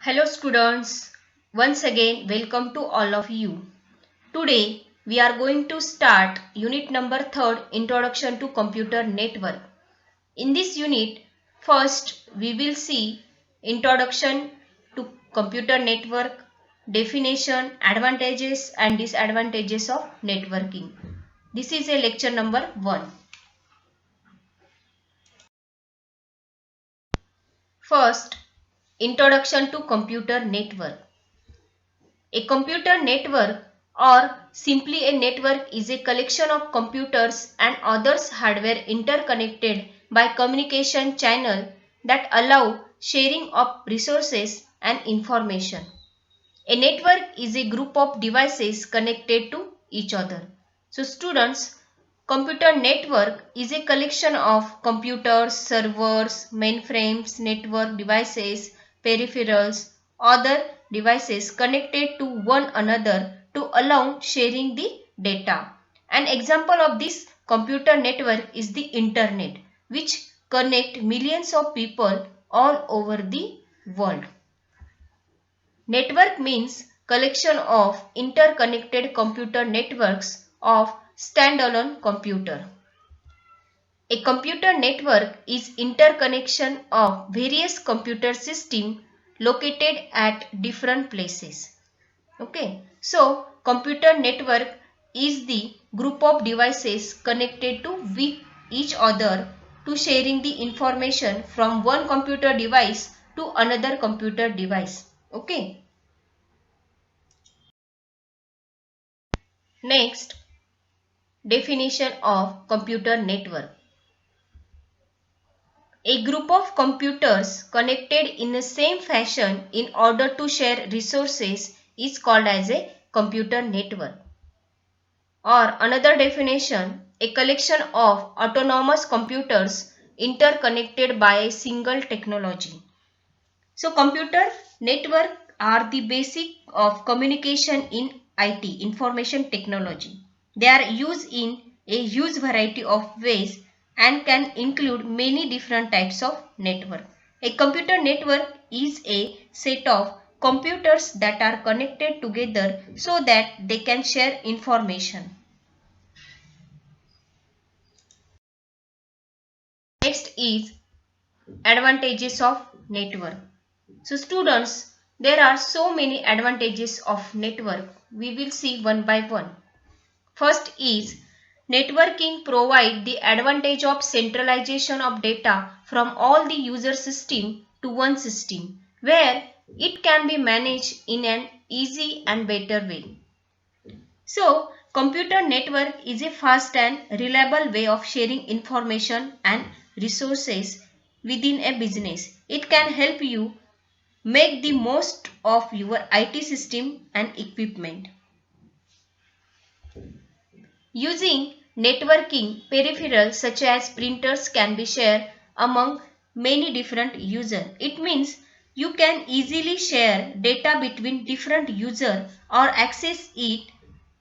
Hello students, once again welcome to all of you. Today we are going to start unit number 3, Introduction to Computer Network. In this unit, first we will see Introduction to Computer Network, definition, advantages and disadvantages of networking. This is a lecture number 1. First, Introduction to Computer Network. A computer network or simply a network is a collection of computers and others hardware interconnected by communication channel that allow sharing of resources and information. A network is a group of devices connected to each other. So students, computer network is a collection of computers, servers, mainframes, network devices, peripherals, other devices connected to one another to allow sharing the data. An example of this computer network is the internet, which connect millions of people all over the world. Network means collection of interconnected computer networks of standalone computer. A computer network is interconnection of various computer systems located at different places. Okay, so computer network is the group of devices connected to with each other to sharing the information from one computer device to another computer device. Okay. Next, definition of computer network. A group of computers connected in the same fashion in order to share resources is called as a computer network. Or another definition, a collection of autonomous computers interconnected by a single technology. So computer network are the basic of communication in IT, information technology. They are used in a huge variety of ways and can include many different types of network. A computer network is a set of computers that are connected together so that they can share information. Next is advantages of network. So students, there are so many advantages of network. We will see one by one. First is networking provide the advantage of centralization of data from all the user system to one system where it can be managed in an easy and better way. So, computer network is a fast and reliable way of sharing information and resources within a business. It can help you make the most of your IT system and equipment. Using networking, peripherals such as printers can be shared among many different users. It means you can easily share data between different users or access it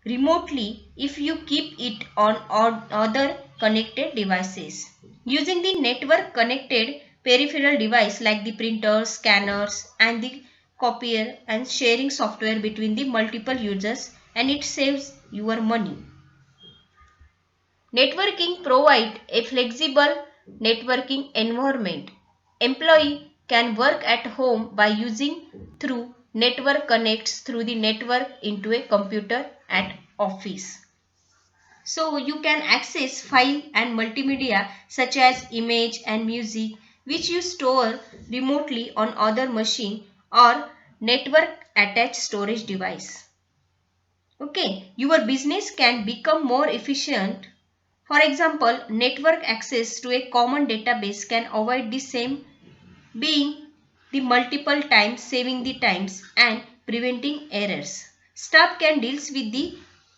remotely if you keep it on other connected devices. Using the network connected peripheral device like the printers, scanners and the copier and sharing software between the multiple users, and it saves your money. Networking provides a flexible networking environment. Employee can work at home by using through network connects through the network into a computer at office. So you can access file and multimedia such as image and music which you store remotely on other machine or network attached storage device. Okay, your business can become more efficient. For example, network access to a common database can avoid the same being the multiple times, saving the times and preventing errors. Staff can deal with the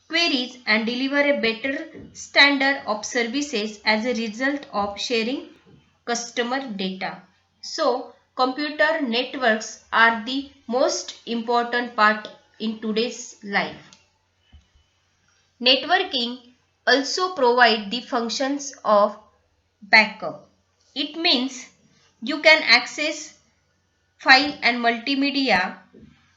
queries and deliver a better standard of services as a result of sharing customer data. So, computer networks are the most important part in today's life. Networking also provides the functions of backup. It means you can access file and multimedia,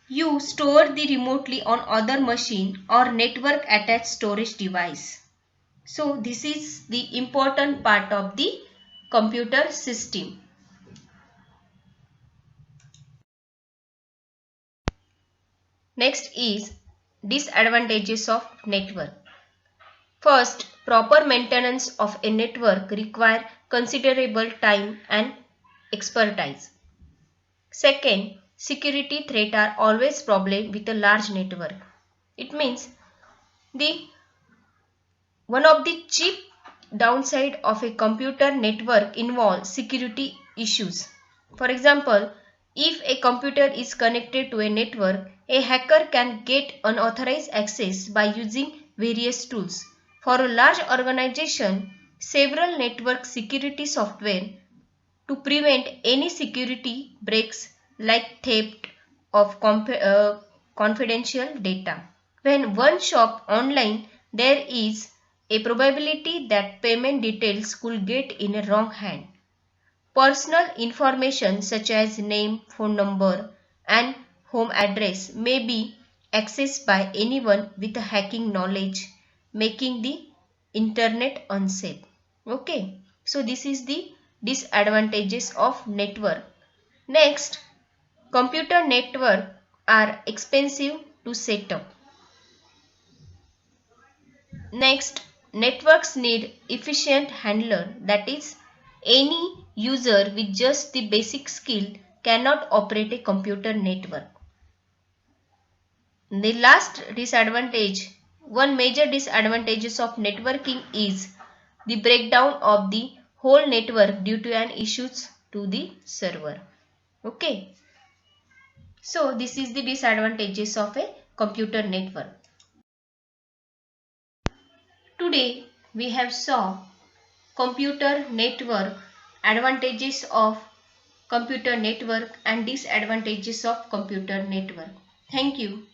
you store the remotely on other machine or network attached storage device. So this is the important part of the computer system. Next is disadvantages of network. First, proper maintenance of a network require considerable time and expertise. Second, security threats are always problem with a large network. It means the one of the chief downside of a computer network involves security issues. For example, if a computer is connected to a network, a hacker can get unauthorized access by using various tools. For a large organization, several network security software to prevent any security breaks like theft of confidential data. When one shop online, there is a probability that payment details could get in a wrong hand. Personal information such as name, phone number and home address may be accessed by anyone with a hacking knowledge, making the internet unsafe. Okay, so this is the disadvantages of network. Next, computer network are expensive to set up. Next, networks need efficient handler, that is, any user with just the basic skill cannot operate a computer network. The last disadvantage, one major disadvantages of networking is the breakdown of the whole network due to an issues to the server. Okay. So this is the disadvantages of a computer network. Today we have saw computer network, advantages of computer network and disadvantages of computer network. Thank you.